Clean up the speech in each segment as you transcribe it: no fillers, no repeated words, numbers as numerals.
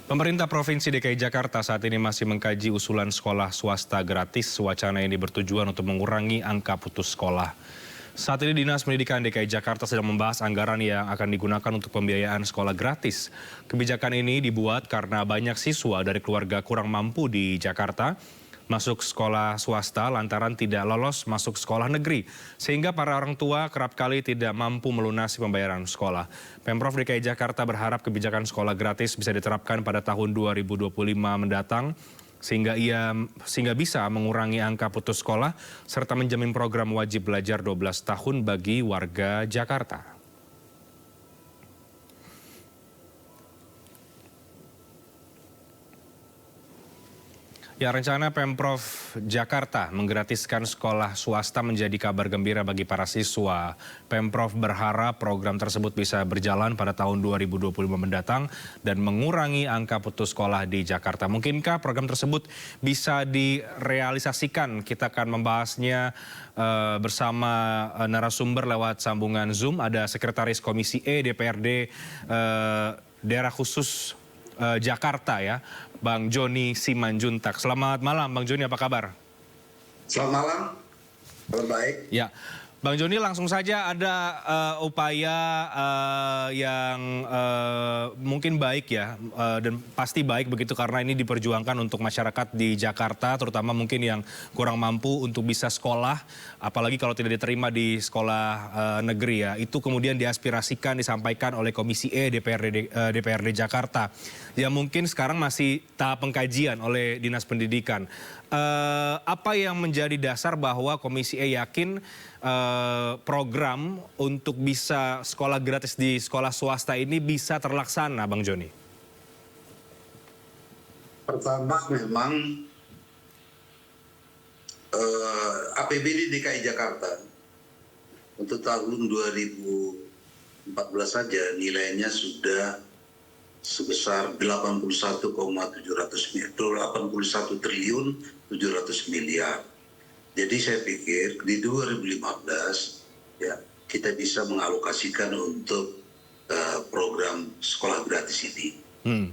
Pemerintah Provinsi DKI Jakarta saat ini masih mengkaji usulan sekolah swasta gratis. Wacana ini bertujuan untuk mengurangi angka putus sekolah. Saat ini Dinas Pendidikan DKI Jakarta sedang membahas anggaran yang akan digunakan untuk pembiayaan sekolah gratis. Kebijakan ini dibuat karena banyak siswa dari keluarga kurang mampu di Jakarta masuk sekolah swasta lantaran tidak lolos masuk sekolah negeri. Sehingga para orang tua kerap kali tidak mampu melunasi pembayaran sekolah. Pemprov DKI Jakarta berharap kebijakan sekolah gratis bisa diterapkan pada tahun 2025 mendatang sehingga bisa mengurangi angka putus sekolah serta menjamin program wajib belajar 12 tahun bagi warga Jakarta. Ya, rencana Pemprov Jakarta menggratiskan sekolah swasta menjadi kabar gembira bagi para siswa. Pemprov berharap program tersebut bisa berjalan pada tahun 2025 mendatang dan mengurangi angka putus sekolah di Jakarta. Mungkinkah program tersebut bisa direalisasikan? Kita akan membahasnya bersama narasumber lewat sambungan Zoom. Ada Sekretaris Komisi E DPRD Daerah Khusus Jakarta ya, Bang Joni Simanjuntak. Selamat malam Bang Joni, apa kabar? Selamat malam, kabar baik. Ya, Bang Joni langsung saja ada upaya yang mungkin baik ya, dan pasti baik begitu karena ini diperjuangkan untuk masyarakat di Jakarta, terutama mungkin yang kurang mampu untuk bisa sekolah, apalagi kalau tidak diterima di sekolah negeri ya. Itu kemudian diaspirasikan, disampaikan oleh Komisi E DPRD Jakarta. Ya mungkin sekarang masih tahap pengkajian oleh Dinas Pendidikan. Apa yang menjadi dasar bahwa Komisi E yakin program untuk bisa sekolah gratis di sekolah swasta ini bisa terlaksana, Bang Joni? Pertama memang APBD DKI Jakarta untuk tahun 2014 saja nilainya sudah sebesar 81 triliun 700 miliar. Jadi saya pikir di 2015 ya kita bisa mengalokasikan untuk program sekolah gratis ini.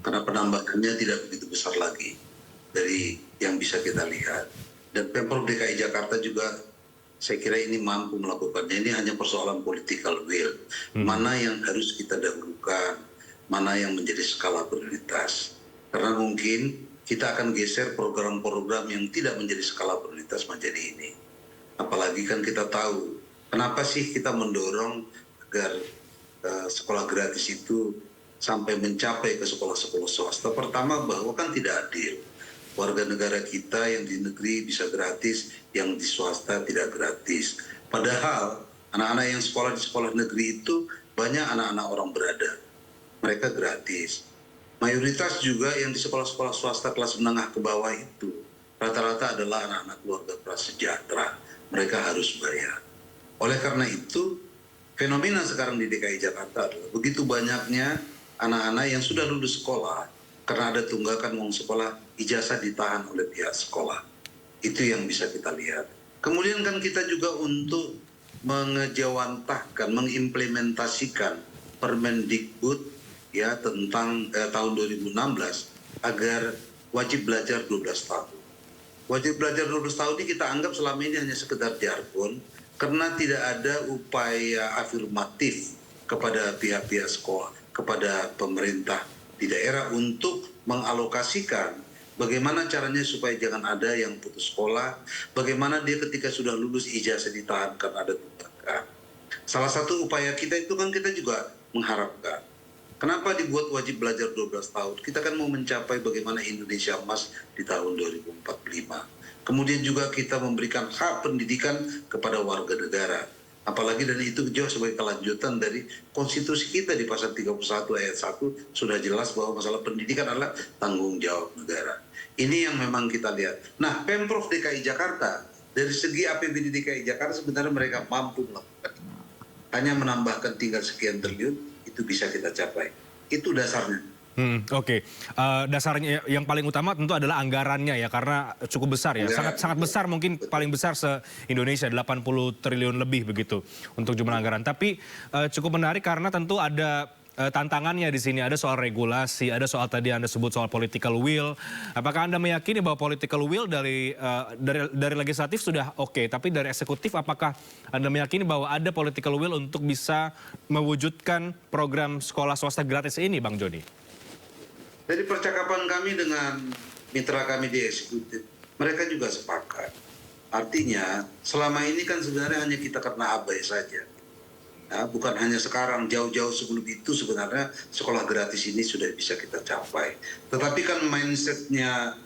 Karena penambahannya tidak begitu besar lagi dari yang bisa kita lihat. Dan Pemprov DKI Jakarta juga saya kira ini mampu melakukannya. Ini hanya persoalan political will. Mana yang harus kita dahulukan, mana yang menjadi skala prioritas. Karena mungkin kita akan geser program-program yang tidak menjadi skala prioritas menjadi ini. Apalagi kan kita tahu, kenapa sih kita mendorong agar sekolah gratis itu sampai mencapai ke sekolah-sekolah swasta. Pertama bahwa kan tidak adil. Warga negara kita yang di negeri bisa gratis, yang di swasta tidak gratis. Padahal anak-anak yang sekolah di sekolah negeri itu banyak anak-anak orang berada. Mereka gratis. Mayoritas juga yang di sekolah-sekolah swasta kelas menengah ke bawah itu rata-rata adalah anak-anak keluarga prasejahtera. Mereka harus bayar. Oleh karena itu, fenomena sekarang di DKI Jakarta adalah begitu banyaknya anak-anak yang sudah lulus sekolah karena ada tunggakan uang sekolah, ijazah ditahan oleh pihak sekolah. Itu yang bisa kita lihat. Kemudian kan kita juga untuk mengejawantahkan, mengimplementasikan Permendikbud ya tentang tahun 2016 agar wajib belajar 12 tahun. Wajib belajar 12 tahun ini kita anggap selama ini hanya sekedar jargon karena tidak ada upaya afirmatif kepada pihak-pihak sekolah, kepada pemerintah di daerah untuk mengalokasikan bagaimana caranya supaya jangan ada yang putus sekolah, bagaimana dia ketika sudah lulus ijazah ditahan karena ada tunggakan. Salah satu upaya kita itu kan kita juga mengharapkan kenapa dibuat wajib belajar 12 tahun? Kita kan mau mencapai bagaimana Indonesia emas di tahun 2045. Kemudian juga kita memberikan hak pendidikan kepada warga negara. Apalagi dan itu jauh sebagai kelanjutan dari konstitusi kita di pasal 31 ayat 1 sudah jelas bahwa masalah pendidikan adalah tanggung jawab negara. Ini yang memang kita lihat. Nah, Pemprov DKI Jakarta dari segi APBD DKI Jakarta sebenarnya mereka mampu melakukan. Hanya menambahkan tinggal sekian triliun itu bisa kita capai. Itu dasarnya. Oke. Dasarnya yang paling utama tentu adalah anggarannya ya, karena cukup besar ya. Sangat besar, mungkin paling besar se-Indonesia, 80 triliun lebih begitu untuk jumlah anggaran. Tapi cukup menarik karena tentu ada tantangannya di sini, ada soal regulasi, ada soal tadi Anda sebut soal political will. Apakah Anda meyakini bahwa political will dari legislatif sudah oke, tapi dari eksekutif apakah Anda meyakini bahwa ada political will untuk bisa mewujudkan program sekolah swasta gratis ini, Bang Joni? Dari percakapan kami dengan mitra kami di eksekutif, mereka juga sepakat. Artinya selama ini kan sebenarnya hanya kita karena abai saja. Ya, bukan hanya sekarang, jauh-jauh sebelum itu sebenarnya sekolah gratis ini sudah bisa kita capai. Tetapi kan mindsetnya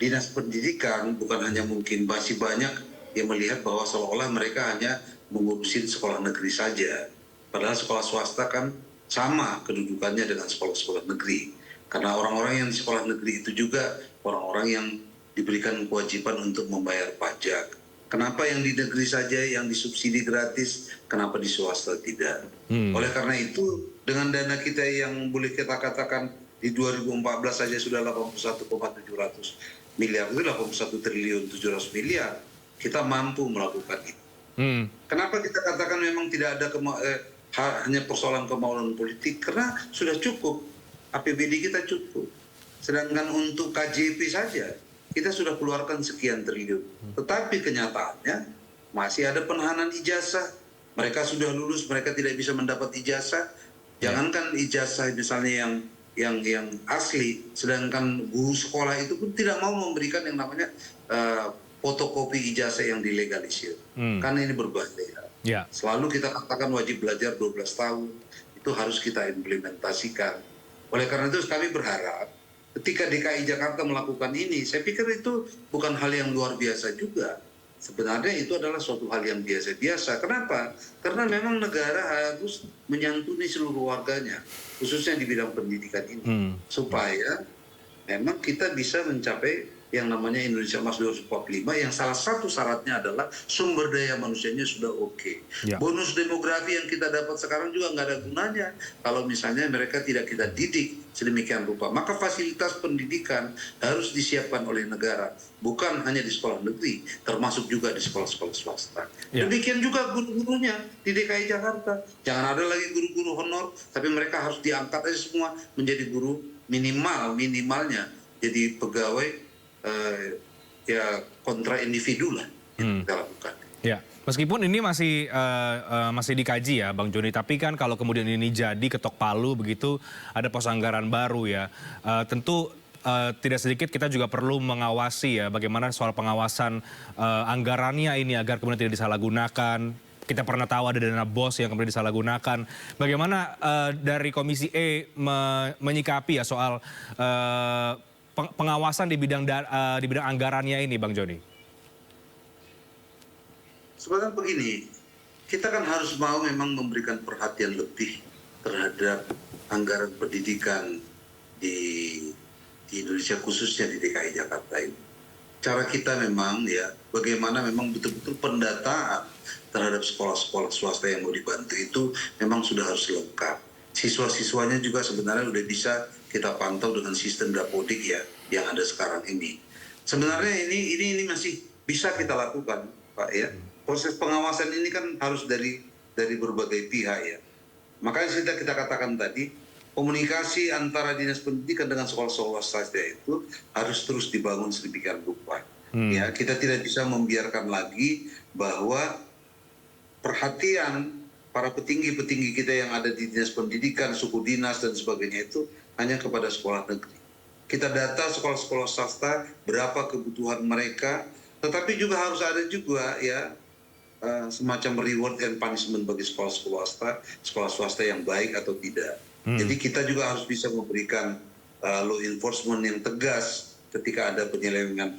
dinas pendidikan bukan hanya mungkin masih banyak yang melihat bahwa seolah-olah mereka hanya mengurusin sekolah negeri saja. Padahal sekolah swasta kan sama kedudukannya dengan sekolah-sekolah negeri. Karena orang-orang yang di sekolah negeri itu juga orang-orang yang diberikan kewajiban untuk membayar pajak. Kenapa yang di negeri saja yang disubsidi gratis, kenapa di swasta tidak? Oleh karena itu, dengan dana kita yang boleh kita katakan di 2014 saja sudah 81,700 miliar, itu 81 triliun 700 miliar, kita mampu melakukan itu. Kenapa kita katakan memang tidak ada hanya persoalan kemauan politik? Karena sudah cukup, APBD kita cukup. Sedangkan untuk KJP saja, kita sudah keluarkan sekian triliun. Tetapi kenyataannya masih ada penahanan ijazah. Mereka sudah lulus, mereka tidak bisa mendapat ijazah. Jangankan ijazah misalnya yang asli, sedangkan guru sekolah itu pun tidak mau memberikan yang namanya fotokopi ijazah yang dilegalisir. Karena ini berbahaya. Selalu kita katakan wajib belajar 12 tahun, itu harus kita implementasikan. Oleh karena itu kami berharap ketika DKI Jakarta melakukan ini, saya pikir itu bukan hal yang luar biasa juga. Sebenarnya itu adalah suatu hal yang biasa-biasa. Kenapa? Karena memang negara harus menyantuni seluruh warganya, khususnya di bidang pendidikan ini. Supaya memang kita bisa mencapai yang namanya Indonesia Emas 2045 yang salah satu syaratnya adalah sumber daya manusianya sudah oke. Bonus demografi yang kita dapat sekarang juga nggak ada gunanya kalau misalnya mereka tidak kita didik sedemikian rupa. Maka fasilitas pendidikan harus disiapkan oleh negara, bukan hanya di sekolah negeri, termasuk juga di sekolah-sekolah swasta. Demikian juga guru-gurunya di DKI Jakarta. Jangan ada lagi guru-guru honor, tapi mereka harus diangkat aja semua menjadi guru minimalnya jadi pegawai ya kontra individu lah yang kita lakukan. Ya, meskipun ini masih dikaji ya, Bang Joni. Tapi kan kalau kemudian ini jadi ketok palu begitu, ada pos anggaran baru ya. Tentu tidak sedikit kita juga perlu mengawasi ya, bagaimana soal pengawasan anggarannya ini agar kemudian tidak disalahgunakan. Kita pernah tahu ada dana BOS yang kemudian disalahgunakan. Bagaimana dari Komisi E menyikapi ya soal pengawasan di bidang anggarannya ini, Bang Joni? Sebenarnya begini, kita kan harus mau memang memberikan perhatian lebih terhadap anggaran pendidikan di Indonesia, khususnya di DKI Jakarta ini. Cara kita memang ya, bagaimana memang betul-betul pendataan terhadap sekolah-sekolah swasta yang mau dibantu itu memang sudah harus lengkap. Siswa-siswanya juga sebenarnya sudah bisa kita pantau dengan sistem dapodik ya yang ada sekarang ini. Sebenarnya ini masih bisa kita lakukan, Pak ya. Proses pengawasan ini kan harus dari berbagai pihak ya. Makanya kita katakan tadi, komunikasi antara dinas pendidikan dengan sekolah-sekolah swasta itu harus terus dibangun sedemikian rupa. Ya, kita tidak bisa membiarkan lagi bahwa perhatian para petinggi-petinggi kita yang ada di dinas pendidikan, suku dinas dan sebagainya itu hanya kepada sekolah negeri. Kita data sekolah-sekolah swasta berapa kebutuhan mereka, tetapi juga harus ada juga ya semacam reward and punishment bagi sekolah swasta yang baik atau tidak. Jadi kita juga harus bisa memberikan law enforcement yang tegas ketika ada penyelewengan.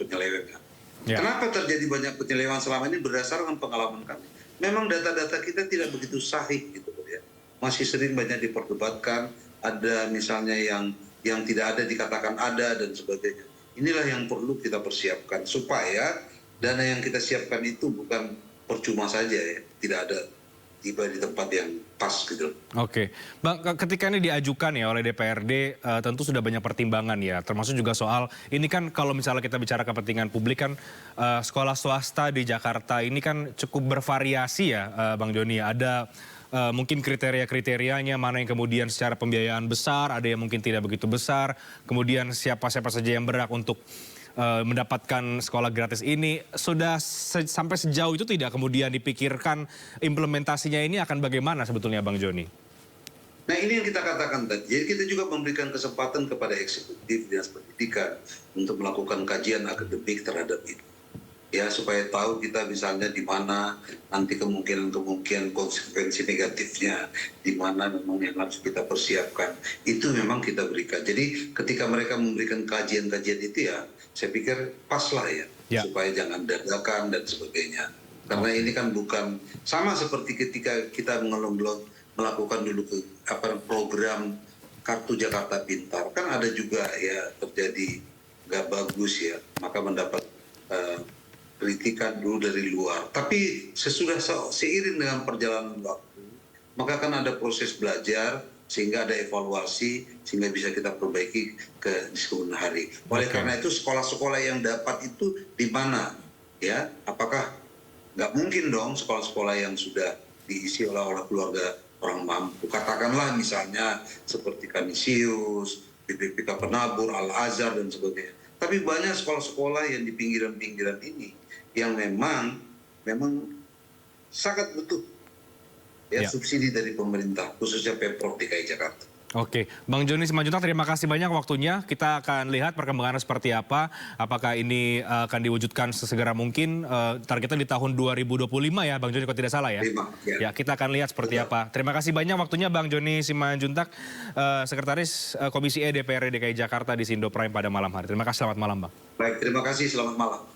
Kenapa terjadi banyak penyelewengan selama ini berdasarkan pengalaman kami? Memang data-data kita tidak begitu sahih gitu ya. Masih sering banyak diperdebatkan, ada misalnya yang tidak ada dikatakan ada dan sebagainya. Inilah yang perlu kita persiapkan supaya dana yang kita siapkan itu bukan percuma saja ya, tidak ada tiba di tempat yang pas gitu. Oke, Bang, ketika ini diajukan ya oleh DPRD, tentu sudah banyak pertimbangan ya, termasuk juga soal ini kan kalau misalnya kita bicara kepentingan publik kan sekolah swasta di Jakarta ini kan cukup bervariasi ya, Bang Joni. Ada mungkin kriteria-kriterianya, mana yang kemudian secara pembiayaan besar, ada yang mungkin tidak begitu besar, kemudian siapa-siapa saja yang berhak untuk mendapatkan sekolah gratis ini. Sudah sampai sejauh itu tidak kemudian dipikirkan implementasinya ini akan bagaimana sebetulnya Bang Joni? Nah ini yang kita katakan tadi, jadi kita juga memberikan kesempatan kepada eksekutif dinas pendidikan untuk melakukan kajian akademik terhadap itu. Ya supaya tahu kita misalnya di mana nanti kemungkinan konsekuensi negatifnya, di mana memang yang harus kita persiapkan. Itu memang kita berikan. Jadi ketika mereka memberikan kajian-kajian itu ya, saya pikir pas lah ya. Supaya jangan dadakan dan sebagainya. Karena ini kan bukan, sama seperti ketika kita melakukan dulu program Kartu Jakarta Pintar. Kan ada juga ya terjadi nggak bagus ya, maka mendapat kritikan dulu dari luar. Tapi sesudah seiring dengan perjalanan waktu, maka kan ada proses belajar, sehingga ada evaluasi, sehingga bisa kita perbaiki ke kemudian hari. Oleh karena itu sekolah-sekolah yang dapat itu di mana? Ya, apakah nggak mungkin dong sekolah-sekolah yang sudah diisi oleh keluarga orang mampu. Katakanlah misalnya seperti Kanisius, BPPK Penabur, Al-Azhar dan sebagainya. Tapi banyak sekolah-sekolah yang di pinggiran-pinggiran ini yang memang sangat butuh subsidi dari pemerintah, khususnya Pemprov DKI Jakarta. Oke, Bang Joni Simanjuntak, terima kasih banyak waktunya. Kita akan lihat perkembangannya seperti apa. Apakah ini akan diwujudkan sesegera mungkin. Targetnya di tahun 2025 ya, Bang Joni, kalau tidak salah ya. Ya, kita akan lihat seperti apa. Terima kasih banyak waktunya Bang Joni Simanjuntak, Sekretaris Komisi E DPRD DKI Jakarta di Sindo Prime pada malam hari. Terima kasih, selamat malam Bang. Baik, terima kasih, selamat malam.